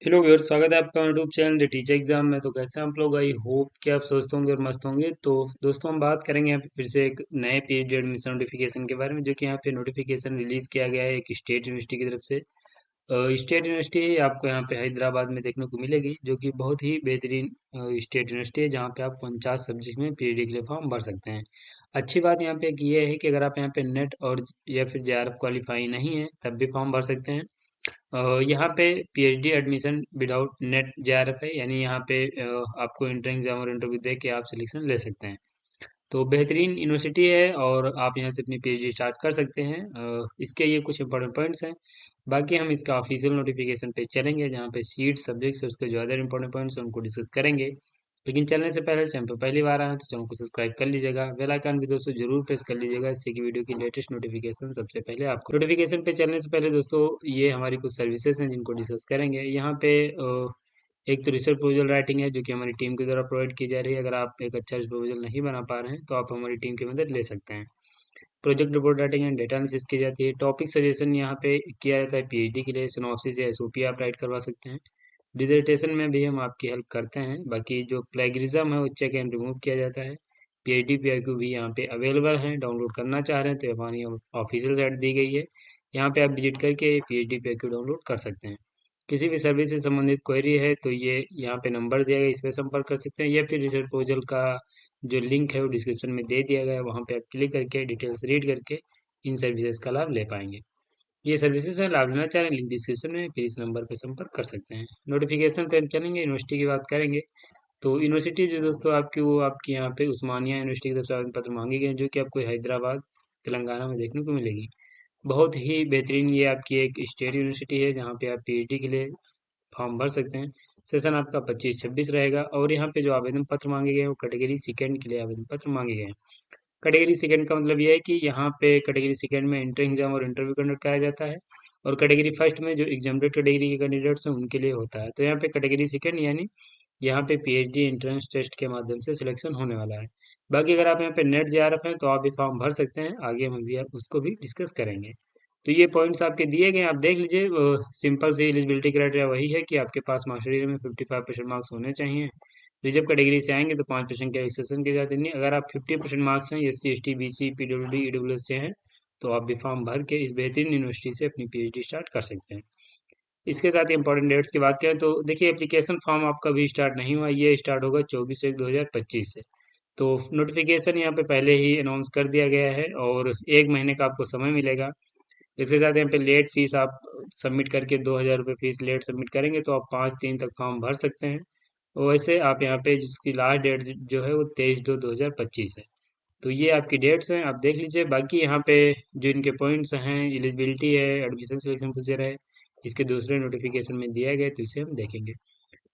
Hello viewers, स्वागत है आपका YouTube channel the teacher exam में। तो कैसे हैं आप लोग? आई होप कि आप स्वस्थ होंगे और मस्त होंगे। तो दोस्तों, हम बात करेंगे यहाँ पे फिर से एक नए पीएचडी एडमिशन नोटिफिकेशन के बारे में, जो कि यहाँ पे नोटिफिकेशन रिलीज किया गया है एक स्टेट यूनिवर्सिटी की तरफ से। स्टेट यूनिवर्सिटी आपको यहाँ पे हैदराबाद में देखने को मिलेगी, जो कि बहुत ही बेहतरीन स्टेट यूनिवर्सिटी है, जहाँ पे आप 49 सब्जेक्ट में पीएचडी के लिए फॉर्म भर सकते हैं। अच्छी बात यहाँ पे एक ये है कि अगर आप यहाँ पे नेट और या फिर जेआरएफ क्वालिफाई नहीं है, तब भी फॉर्म भर सकते हैं। यहाँ पे PhD admission without net JRF है, यानी यहाँ पे आपको इंटर एग्जाम और इंटरव्यू दे के आप सिलेक्शन ले सकते हैं। तो बेहतरीन यूनिवर्सिटी है और आप यहाँ से अपनी पीएचडी स्टार्ट कर सकते हैं। इसके ये कुछ इंपॉर्टेंट पॉइंट्स हैं। बाकी हम इसका ऑफिशियल नोटिफिकेशन पे चलेंगे, जहाँ पे सीट सब्जेक्ट्स है उसके जो अदर इंपॉर्टेंट पॉइंट्स हैं उनको डिस्कस करेंगे। लेकिन चलने से पहले चैनल पर पहली बार आए हैं तो चैनल को सब्सक्राइब कर लीजिएगा, बेल आइकन भी दोस्तों जरूर प्रेस कर लीजिएगा, इससे कि वीडियो की लेटेस्ट नोटिफिकेशन सबसे पहले आपको। नोटिफिकेशन पे चलने से पहले दोस्तों, ये हमारी कुछ सर्विसेज हैं जिनको डिस्कस करेंगे यहाँ पे। एक तो रिसर्च प्रपोजल राइटिंग है, जो कि हमारी टीम के द्वारा प्रोवाइड की जा रही है। अगर आप एक अच्छा प्रपोजल नहीं बना पा रहे हैं तो आप हमारी टीम की मदद ले सकते हैं। Project report writing and data analysis की जाती है। टॉपिक सजेशन यहाँ पे किया जाता है पीएचडी के लिए। सिनॉप्सिस या एसओपी आप राइट करवा सकते हैं। डिसर्टेशन में भी हम आपकी हेल्प करते हैं। बाकी जो प्लेगरिज्म है वो चेक एंड रिमूव किया जाता है। पीएचडी पीआईक्यू भी यहाँ पे अवेलेबल है, डाउनलोड करना चाह रहे हैं तो हमारी ऑफिशियल साइट दी गई है, यहाँ पे आप विजिट करके पीएचडी पीआईक्यू डाउनलोड कर सकते हैं। किसी भी सर्विस से संबंधित क्वेरी है तो ये यहाँ पे नंबर दिया गया है, इस पे संपर्क कर सकते हैं, या फिर रिसर्च प्रपोजल का जो लिंक है वो डिस्क्रिप्शन में दे दिया गया है, वहाँ पे आप क्लिक करके डिटेल्स रीड करके इन सर्विसेज का लाभ ले पाएंगे। ये सर्विसेज है, लाभ लेना चाह रहे हैं, लिंक डिस्क्रिप्शन में, फिर इस नंबर पर संपर्क कर सकते हैं। नोटिफिकेशन पे हम चलेंगे, यूनिवर्सिटी की बात करेंगे। तो यूनिवर्सिटी जो दोस्तों आपकी, वो आपकी यहाँ पे उस्मानिया यूनिवर्सिटी की तरफ से आवेदन पत्र मांगे गए हैं, जो कि आपको हैदराबाद तेलंगाना में देखने को मिलेगी। बहुत ही बेहतरीन ये आपकी एक स्टेट यूनिवर्सिटी है, जहाँ पे आप पीएचडी के लिए फॉर्म भर सकते हैं। सेशन आपका 25-26 रहेगा, और यहाँ पे जो आवेदन पत्र मांगे गए हैं वो कैटेगरी सेकेंड के लिए आवेदन पत्र मांगे गए हैं। कैटेगरी सेकंड का मतलब ये है कि यहाँ पे कैटेगरी सेकंड में इंटर एग्जाम और इंटरव्यू कंडक्ट कराया जाता है, और कैटेगरी फर्स्ट में जो एग्जामिनेड कैटेगरी के कैंडिडेट्स हैं उनके लिए होता है। तो यहाँ पे कैटेगरी सेकंड यानी यहाँ पे पीएचडी एंट्रेंस टेस्ट के माध्यम से सिलेक्शन होने वाला है। बाकी अगर आप यहाँ पे नेट जेआरएफ हैं तो आप भी फॉर्म भर सकते हैं, आगे हम भी आप उसको भी डिस्कस करेंगे। तो ये पॉइंट्स आपके दिए गए हैं, आप देख लीजिए। सिंपल सी एलिजिबिलिटी क्राइटेरिया वही है कि आपके पास मास्टर डिग्री में 55% मार्क्स होने चाहिए। रिजर्व कैटेगरी से आएंगे तो 5% के एक्सेशन की जाती नहीं। अगर आप 50% मार्क्स हैं, S C S T B C PWD EWS से हैं, तो आप भी फॉर्म भर के इस बेहतरीन यूनिवर्सिटी से अपनी पीएचडी स्टार्ट कर सकते हैं। इसके साथ ही इंपॉर्टेंट डेट्स की बात करें तो देखिए, एप्लीकेशन फॉर्म आपका भी स्टार्ट नहीं हुआ, ये स्टार्ट होगा 24/1/2025 से। तो नोटिफिकेशन यहाँ पे पहले ही अनाउंस कर दिया गया है, और 1 महीने का आपको समय मिलेगा। इसके साथ यहाँ पे लेट फीस आप सबमिट करके 2,000 रुपये फीस लेट सबमिट करेंगे तो आप 5/3 तक फॉर्म भर सकते हैं। वैसे आप यहाँ पे जिसकी लास्ट डेट जो है वो 23/2/2025 है। तो ये आपकी डेट्स हैं, आप देख लीजिए। बाकी यहाँ पे जो इनके पॉइंट्स हैं, एलिजिबिलिटी है, एडमिशन सिलेक्शन प्रोसीजर है, इसके दूसरे नोटिफिकेशन में दिया गया है, तो इसे हम देखेंगे।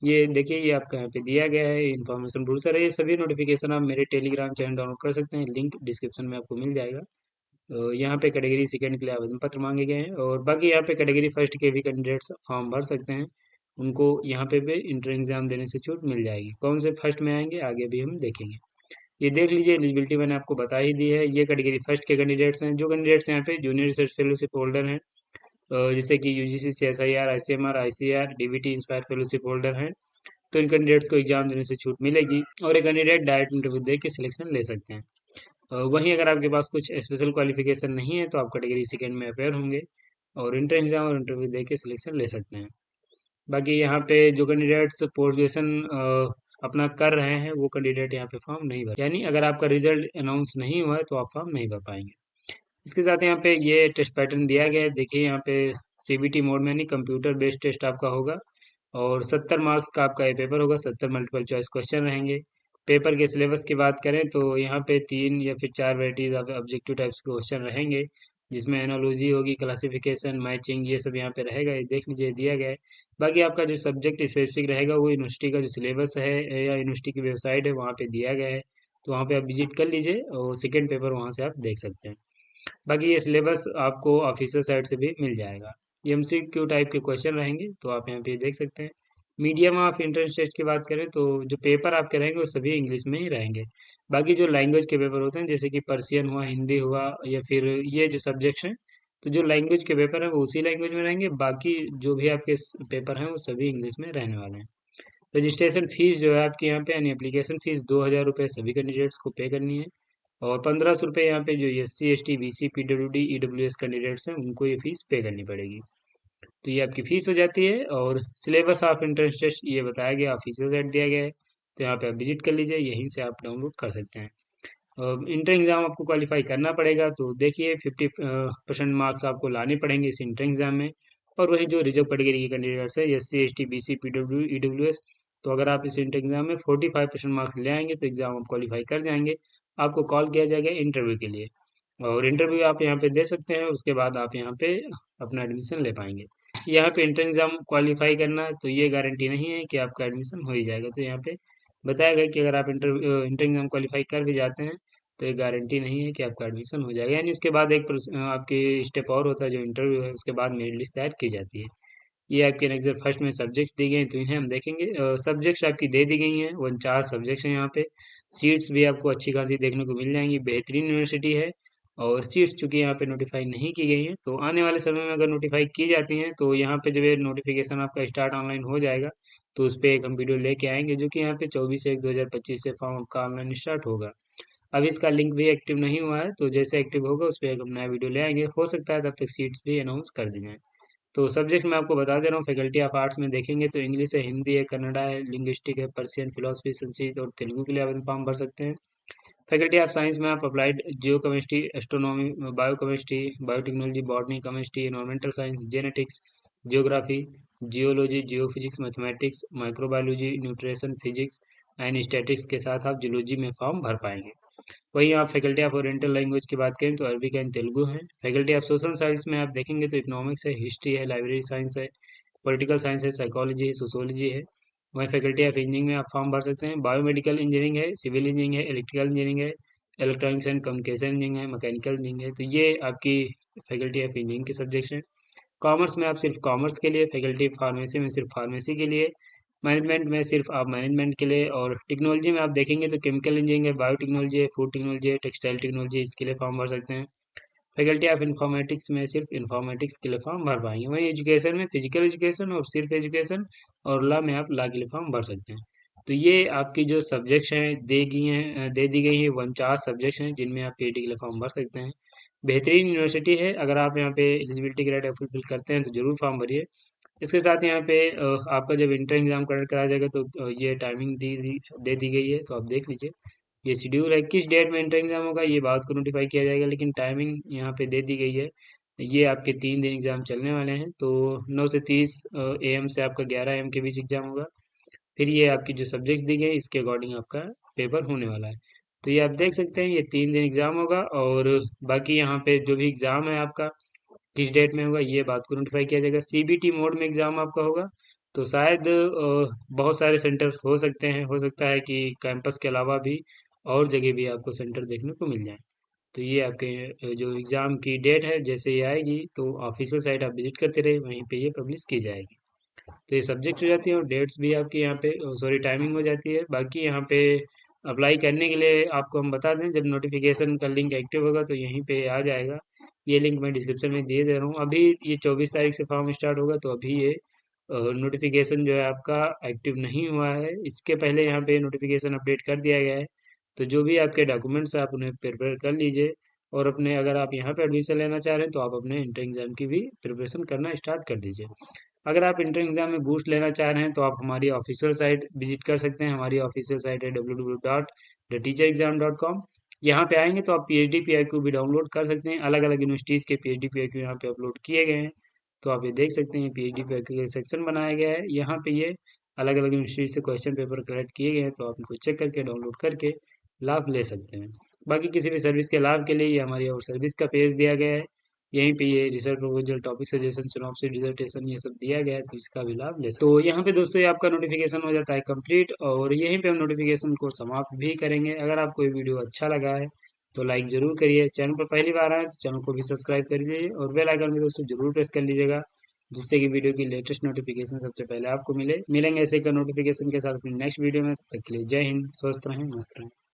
ये देखिए, ये आपका यहाँ पे दिया गया है इन्फॉर्मेशन ब्रूसर है। ये सभी नोटिफिकेशन आप मेरे टेलीग्राम चैनल डाउनलोड कर सकते हैं, लिंक डिस्क्रिप्शन में आपको मिल जाएगा। यहाँ पे कैटेगरी सेकंड के लिए आवेदन पत्र मांगे गए हैं, और बाकी यहाँ पे कैटेगरी फर्स्ट के भी कैंडिडेट्स फॉर्म भर सकते हैं। उनको यहाँ पे भी इंटर एग्जाम देने से छूट मिल जाएगी। कौन से फर्स्ट में आएंगे आगे भी हम देखेंगे। ये देख लीजिए, एलिजिबिलिटी मैंने आपको बता ही दी है। ये कैटेगरी फर्स्ट के कैंडिडेट्स हैं। जो कैंडिडेट्स यहाँ पे जूनियर रिसर्च फेलोशिप होल्डर हैं, जैसे कि UGC CSIR ICMR ICR DBT inspire fellowship holder हैं, तो इन कैंडिडेट्स को एग्जाम देने से छूट मिलेगी, और एक कैंडिडेट डायरेक्ट इंटरव्यू दे के सिलेक्शन ले सकते हैं। वहीं अगर आपके पास कुछ स्पेशल क्वालिफिकेशन नहीं है तो आप कैटेगरी सेकेंड में अपेयर होंगे, और इंटर एग्जाम और इंटरव्यू दे के सिलेक्शन ले सकते हैं। बाकी यहाँ पे जो कैंडिडेट्स पोस्ट ग्रेजुएशन अपना कर रहे हैं, वो कैंडिडेट यहाँ पे फॉर्म नहीं भर, यानी अगर आपका रिजल्ट अनाउंस नहीं हुआ है तो आप फॉर्म नहीं भर पाएंगे। इसके साथ यहाँ पे ये टेस्ट पैटर्न दिया गया है, देखिए यहाँ पे सीबीटी मोड में, यानी कंप्यूटर बेस्ड टेस्ट आपका होगा, और 70 मार्क्स का आपका ये पेपर होगा। 70 मल्टीपल चॉइस क्वेश्चन रहेंगे। पेपर के सिलेबस की बात करें तो यहाँ पे 3 या फिर 4 वैराइटीज ऑब्जेक्टिव टाइप्स के क्वेश्चन रहेंगे, जिसमें एनालॉजी होगी, क्लासिफिकेशन, मैचिंग, ये सब यहाँ पे रहेगा। ये देख लीजिए, दिया गया है। बाकी आपका जो सब्जेक्ट स्पेसिफिक रहेगा वो यूनिवर्सिटी का जो सिलेबस है या यूनिवर्सिटी की वेबसाइट है वहाँ पे दिया गया है, तो वहाँ पे आप विजिट कर लीजिए, और सेकेंड पेपर वहाँ से आप देख सकते हैं। बाकी ये सिलेबस आपको ऑफिशियल साइट से भी मिल जाएगा। एमसीक्यू टाइप के क्वेश्चन रहेंगे, तो आप यहाँ पे देख सकते हैं। मीडियम ऑफ इंट्रेंस टेस्ट की बात करें तो जो पेपर आपके रहेंगे वो सभी इंग्लिश में ही रहेंगे। बाकी जो लैंग्वेज के पेपर होते हैं, जैसे कि पर्शियन हुआ, हिंदी हुआ, या फिर ये जो सब्जेक्ट्स हैं तो जो लैंग्वेज के पेपर हैं वो उसी लैंग्वेज में रहेंगे, बाकी जो भी आपके पेपर हैं वो सभी इंग्लिश में रहने वाले हैं। रजिस्ट्रेशन फीस जो है आपके यहाँ पे यानी एप्लीकेशन फीस 2,000 रुपये सभी कैंडिडेट्स को पे करनी है, और 1,500 रुपये यहाँ पे जो SC ST BC PWD EWS candidates हैं उनको ये फीस पे करनी पड़ेगी। तो ये आपकी फीस हो जाती है, और सिलेबस ऑफ एंट्रेंस टेस्ट ये बताया गया, ऑफिशियल साइट दिया गया है, तो यहाँ पे आप विजिट कर लीजिए, यहीं से आप डाउनलोड कर सकते हैं। इंटर एग्ज़ाम आपको क्वालिफाई करना पड़ेगा, तो देखिए 50% मार्क्स आपको लाने पड़ेंगे इस इंटर एग्ज़ाम में। और वही जो रिजर्व कैटेगरी के कैंडिडेट्स है SC ST BC PWD EWS, तो अगर आप इस इंटर एग्ज़ाम में 45% मार्क्स ले आएंगे तो एग्ज़ाम आप क्वालिफाई कर जाएंगे। आपको कॉल किया जाएगा इंटरव्यू के लिए, और इंटरव्यू आप यहाँ पे दे सकते हैं, उसके बाद आप यहाँ पे अपना एडमिशन ले पाएंगे। यहाँ पे इंटर एग्ज़ाम क्वालिफाई करना तो ये गारंटी नहीं है कि आपका एडमिशन हो ही जाएगा, तो यहाँ पे बताया गया कि अगर आप इंटर एग्ज़ाम क्वालिफाई कर भी जाते हैं तो ये गारंटी नहीं है कि आपका एडमिशन हो जाएगा, यानी उसके बाद एक आपकी स्टेप और होता है जो इंटरव्यू है, उसके बाद मेरिट लिस्ट तैयार की जाती है। ये आपके नेक्स्ट फर्स्ट में सब्जेक्ट दी गई हैं, तो इन्हें हम देखेंगे। सब्जेक्ट्स आपकी दे दी गई हैं, 49 सब्जेक्ट्स हैं यहाँ पे। सीट्स भी आपको अच्छी खासी देखने को मिल जाएंगी, बेहतरीन यूनिवर्सिटी है। और सीट्स चूंकि यहाँ पे नोटिफाई नहीं की गई हैं, तो आने वाले समय में अगर नोटिफाई की जाती हैं तो यहाँ पे जब ये नोटिफिकेशन आपका स्टार्ट ऑनलाइन हो जाएगा तो उस पर एक हम वीडियो लेके आएंगे, जो कि यहाँ पे 24/1/2025 से फॉर्म का ऑनलाइन स्टार्ट होगा। अभी इसका लिंक भी एक्टिव नहीं हुआ है, तो जैसे एक्टिव होगा उस पर एक हम नया वीडियो ले आएंगे, हो सकता है तब तक सीट्स भी अनाउंस कर दी जाएँ। तो सब्जेक्ट मैं आपको बता दे रहा हूँ, फैकल्टी ऑफ आर्ट्स में देखेंगे तो इंग्लिश है, हिंदी है, कन्नड़ा है, लिंग्विस्टिक है, पर्शियन, फिलोसफी, संस्कृत और तेलुगु के लिए आवेदन फॉर्म भर सकते हैं। फैकल्टी ऑफ साइंस में आप applied Jio chemistry, astronomy, biochemistry, biotechnology, botany, chemistry, environmental science, genetics, geography, geology, geophysics, mathematics, microbiology, nutrition, physics and statics के साथ आप जूलॉजी में फॉर्म भर पाएंगे। वहीं आप फैकल्टी ऑफ ओरिएंटल लैंग्वेज की बात करें तो अरबिक एंड तेलुगु है। फैकल्टी ऑफ सोशल साइंस में आप देखेंगे तो इकोनॉमिक्स है, हिस्ट्री है, लाइब्रेरी साइंस है, पॉलिटिकल साइंस है, साइकोलॉजी है, सोशोलॉजी है। वहीं फैकल्टी ऑफ इंजीनियरिंग में आप फॉर्म भर सकते हैं। बायोमेडिकल इंजीनियरिंग है, सिविल इंजीनियरिंग है, इलेक्ट्रिकल इंजीनियरिंग है, इलेक्ट्रॉनिक्स एंड कम्युनिकेशन इंजीनियरिंग है, मैकेनिकल इंजीनियरिंग है। तो ये आपकी फैकल्टी ऑफ इंजीनियरिंग के सब्जेक्ट्स हैं। कॉमर्स में आप सिर्फ कॉमर्स के लिए, फैकल्टी फार्मेसी में सिर्फ फार्मेसी के लिए, मैनेजमेंट में सिर्फ आप मैनेजमेंट के लिए, और टेक्नोलॉजी में आप देखेंगे तो केमिकल इंजीनियरिंग है, बायोटेक्नोलॉजी है, फूड टेक्नोलॉजी है, टेक्सटाइल टेक्नोलॉजी, इसके लिए फॉर्म भर सकते हैं। फैकल्टी ऑफ इंफॉर्मेटिक्स में सिर्फ इंफॉर्मेटिक्स के लिए फॉर्म भर पाएंगे। वहीं एजुकेशन में फिजिकल एजुकेशन और सिर्फ एजुकेशन, और लॉ में आप लॉ के लिए फॉर्म भर सकते हैं। तो ये आपकी जो सब्जेक्ट्स हैं दे दी गई है, 49 सब्जेक्ट्स हैं जिनमें आप PhD के लिए फॉर्म भर सकते हैं। बेहतरीन यूनिवर्सिटी है, अगर आप यहाँ पे एलिजिबिलिटी क्राइटेरिया फुलफिल करते हैं तो जरूर फॉर्म भरिए। इसके साथ यहाँ पे आपका जब इंटर एग्जाम कंडक्ट कराया जाएगा तो ये टाइमिंग दे दी गई है, तो आप देख लीजिए। ये शेड्यूल है, किस डेट में इंटर एग्जाम होगा ये बात को नोटिफाई किया जाएगा, लेकिन टाइमिंग यहाँ पे दे दी गई है। ये आपके 3 दिन एग्जाम चलने वाले हैं, तो 9 से 30 AM से आपका 11 AM के बीच एग्जाम होगा। फिर ये आपकी जो सब्जेक्ट्स दी गई इसके अकॉर्डिंग आपका पेपर होने वाला है। तो ये आप देख सकते हैं, ये 3 दिन एग्जाम होगा, और बाकी यहाँ पे जो भी एग्जाम है आपका किस डेट में होगा ये बात को नोटिफाई किया जाएगा। CBT मोड में एग्जाम आपका होगा, तो शायद बहुत सारे सेंटर हो सकते हैं, हो सकता है कि कैंपस के अलावा भी और जगह भी आपको सेंटर देखने को मिल जाए। तो ये आपके जो एग्ज़ाम की डेट है जैसे ये आएगी तो ऑफिशियल साइट आप विजिट करते रहे, वहीं पे ये पब्लिश की जाएगी। तो ये सब्जेक्ट हो जाती है, और डेट्स भी आपकी यहाँ पे सॉरी टाइमिंग हो जाती है। बाकी यहाँ पे अप्लाई करने के लिए आपको हम बता दें, जब नोटिफिकेशन का लिंक एक्टिव होगा तो यहीं पे आ जाएगा। ये लिंक मैं डिस्क्रिप्शन में दे दे रहा हूँ। अभी ये 24 तारीख से फॉर्म स्टार्ट होगा, तो अभी ये नोटिफिकेशन जो है आपका एक्टिव नहीं हुआ है। इसके पहले यहाँ पे नोटिफिकेशन अपडेट कर दिया गया है। तो जो भी आपके डॉक्यूमेंट्स आप उन्हें प्रिपेयर कर लीजिए, और अपने अगर आप यहाँ पे एडमिशन लेना चाह रहे हैं तो आप अपने इंटर एग्जाम की भी प्रिपरेशन करना स्टार्ट कर दीजिए। अगर आप इंटर एग्जाम में बूस्ट लेना चाह रहे हैं तो आप हमारी ऑफिशियल साइट विजिट कर सकते हैं। हमारी ऑफिशियल साइट है www.theteacherexam.com। यहाँ पे आएंगे तो आप PhD PIQ भी डाउनलोड कर सकते हैं। अलग अलग यूनिवर्सिटीज़ के PhD PIQ यहाँ पे अपलोड किए गए हैं, तो आप ये देख सकते हैं। PhD PIQ का सेक्शन बनाया गया है, यहाँ पे ये अलग अलग यूनिवर्सिटी से क्वेश्चन पेपर कलेक्ट किए गए हैं, तो आप इनको चेक करके डाउनलोड करके लाभ ले सकते हैं। बाकी किसी भी सर्विस के लाभ के लिए ये हमारी और सर्विस का पेज दिया गया है, यहीं पे ये research proposal, topic suggestion, synopsis, dissertation ये सब दिया गया है, तो इसका भी लाभ ले सकते हैं। तो यहाँ पे दोस्तों ये आपका नोटिफिकेशन हो जाता है कंप्लीट, और यहीं पे हम नोटिफिकेशन को समाप्त भी करेंगे। अगर आपको ये वीडियो अच्छा लगा है तो लाइक जरूर करिए, चैनल पर पहली बार आए तो चैनल को भी सब्सक्राइब कर लीजिए, और बेल आइकन भी दोस्तों जरूर प्रेस कर लीजिएगा, जिससे कि वीडियो की लेटेस्ट नोटिफिकेशन सबसे पहले आपको मिलेंगे ऐसे का नोटिफिकेशन के साथ अपनी नेक्स्ट वीडियो में। तब तक के लिए जय हिंद, स्वस्थ रहें, मस्त रहें।